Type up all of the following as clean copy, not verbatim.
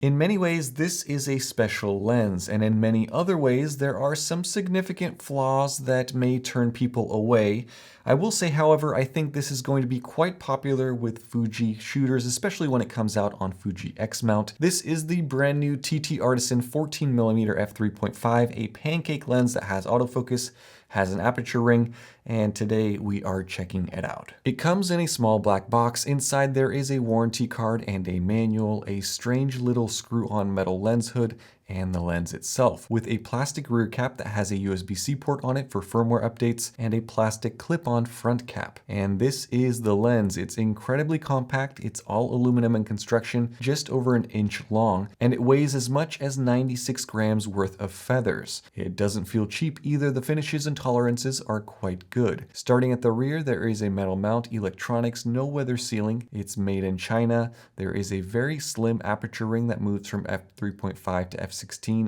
In many ways, this is a special lens, and in many other ways, there are some significant flaws that may turn people away. I will say, however, I think this is going to be quite popular with Fuji shooters, especially when it comes out on Fuji X mount. This is the brand new TT Artisan 14mm f3.5, a pancake lens that has autofocus, has an aperture ring, and today we are checking it out. It comes in a small black box. Inside there is a warranty card and a manual, a strange little screw-on metal lens hood, and the lens itself, with a plastic rear cap that has a USB-C port on it for firmware updates and a plastic clip-on front cap. And this is the lens. It's incredibly compact. It's all aluminum in construction, just over an inch long, and it weighs as much as 96 grams worth of feathers. It doesn't feel cheap either. The finishes and tolerances are quite good. Starting at the rear, there is a metal mount, electronics, no weather sealing. It's made in China. There is a very slim aperture ring that moves from f3.5 to f16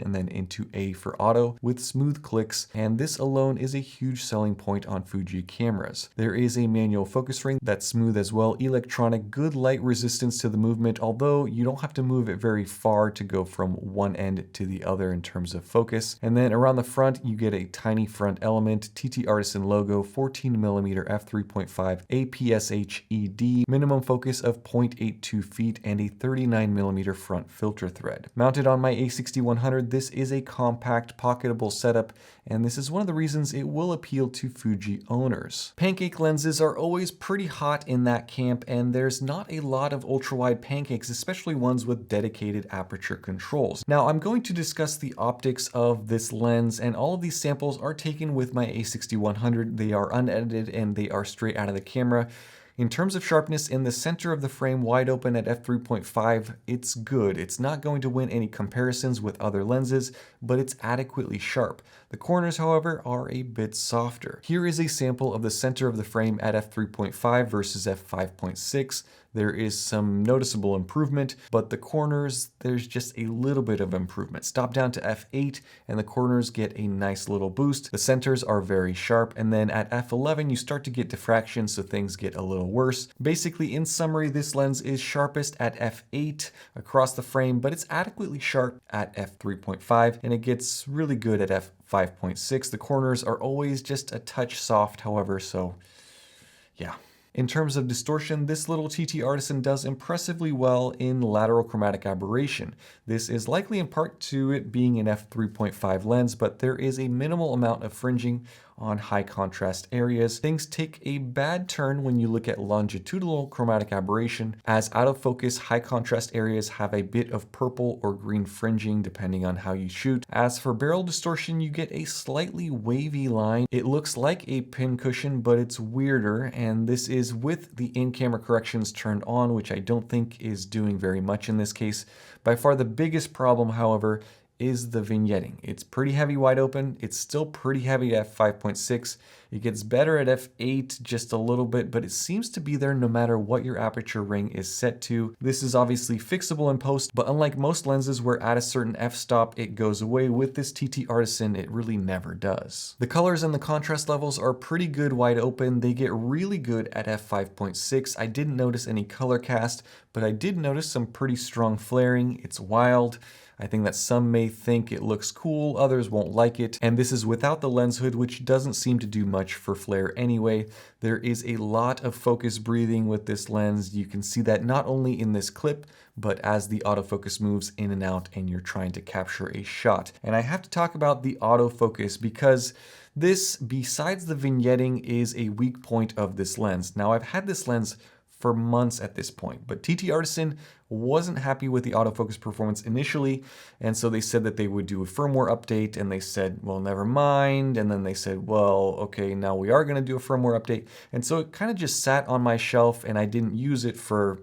and then into A for auto with smooth clicks, and this alone is a huge selling point on Fuji cameras. There is a manual focus ring that's smooth as well, electronic, good light resistance to the movement, although you don't have to move it very far to go from one end to the other in terms of focus. And then around the front, you get a tiny front element, TT Artisan logo, 14mm f3.5 APS-C minimum focus of 0.82 feet, and a 39mm front filter thread. Mounted on my A6100, this is a compact, pocketable setup, and this is one of the reasons it will appeal to Fuji owners. Pancake lenses are always pretty hot in that camp, and there's not a lot of ultra-wide pancakes, especially ones with dedicated aperture controls. Now, I'm going to discuss the optics of this lens, and all of these samples are taken with my A6100. They are unedited and they are straight out of the camera. In terms of sharpness, in the center of the frame wide open at f3.5, it's good. It's not going to win any comparisons with other lenses, but it's adequately sharp. The corners, however, are a bit softer. Here is a sample of the center of the frame at f3.5 versus f5.6. There is some noticeable improvement, but the corners, there's just a little bit of improvement. Stop down to f8 and the corners get a nice little boost. The centers are very sharp, and then at f11 you start to get diffraction, so things get a little worse. Basically, in summary, this lens is sharpest at f8 across the frame, but it's adequately sharp at f3.5, and it gets really good at f5.6. The corners are always just a touch soft, however, so yeah. In terms of distortion, this little TT Artisan does impressively well in lateral chromatic aberration. This is likely in part to it being an f3.5 lens, but there is a minimal amount of fringing on high contrast areas. Things take a bad turn when you look at longitudinal chromatic aberration, as out of focus high contrast areas have a bit of purple or green fringing depending on how you shoot. As for barrel distortion, you get a slightly wavy line. It looks like a pincushion, but it's weirder, and this is with the in-camera corrections turned on, which I don't think is doing very much in this case. By far the biggest problem, however, is the vignetting. It's pretty heavy wide open. It's still pretty heavy at f5.6. It gets better at f8 just a little bit, but it seems to be there no matter what your aperture ring is set to. This is obviously fixable in post, but unlike most lenses where at a certain f-stop it goes away, with this TT Artisan it really never does. The colors and the contrast levels are pretty good wide open. They get really good at f5.6. I didn't notice any color cast, but I did notice some pretty strong flaring. It's wild. I think that some may think it looks cool, others won't like it, and this is without the lens hood, which doesn't seem to do much for flare anyway. There is a lot of focus breathing with this lens. You can see that not only in this clip, but as the autofocus moves in and out and you're trying to capture a shot. And I have to talk about the autofocus because this, besides the vignetting, is a weak point of this lens. Now, I've had this lens for months at this point, but TT Artisan wasn't happy with the autofocus performance initially, and so they said that they would do a firmware update, and they said, well, never mind, and then they said, well, okay, now we are going to do a firmware update, and so it kind of just sat on my shelf, and I didn't use it for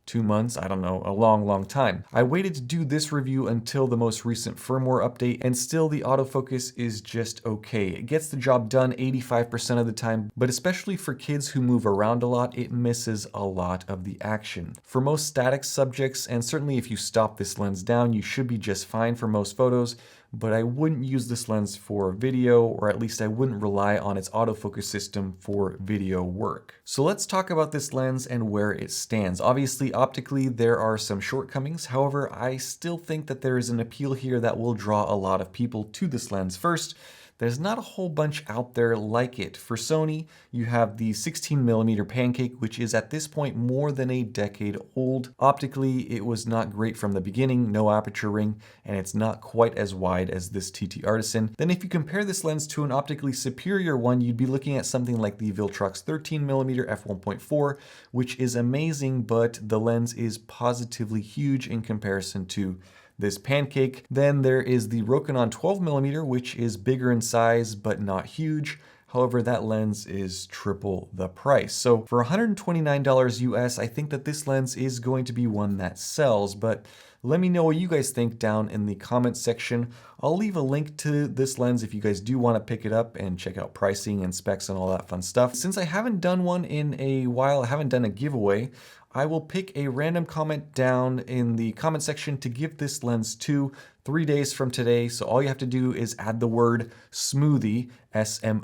2 months, I don't know, a long time. I waited to do this review until the most recent firmware update, and still the autofocus is just okay. It gets the job done 85% of the time, but especially for kids who move around a lot, it misses a lot of the action. For most static subjects, and certainly if you stop this lens down, you should be just fine for most photos, but I wouldn't use this lens for video, or at least I wouldn't rely on its autofocus system for video work. So let's talk about this lens and where it stands. Obviously, optically, there are some shortcomings. However, I still think that there is an appeal here that will draw a lot of people to this lens. First, there's not a whole bunch out there like it. For Sony, you have the 16mm Pancake, which is at this point more than a decade old. Optically, it was not great from the beginning, no aperture ring, and it's not quite as wide as this TT Artisan. Then if you compare this lens to an optically superior one, you'd be looking at something like the Viltrox 13mm f1.4, which is amazing, but the lens is positively huge in comparison to this Pancake. Then there is the Rokinon 12mm, which is bigger in size, but not huge. However, that lens is triple the price. So for $129 US, I think that this lens is going to be one that sells, but let me know what you guys think down in the comments section. I'll leave a link to this lens if you guys do want to pick it up and check out pricing and specs and all that fun stuff. Since I haven't done one in a while, I haven't done a giveaway, I will pick a random comment down in the comment section to give this lens to 3 days from today. So all you have to do is add the word smoothie, S-M-O-O-T-H-I-E,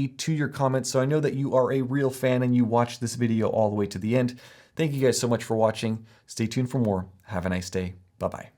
to your comment, so I know that you are a real fan and you watched this video all the way to the end. Thank you guys so much for watching. Stay tuned for more. Have a nice day. Bye-bye.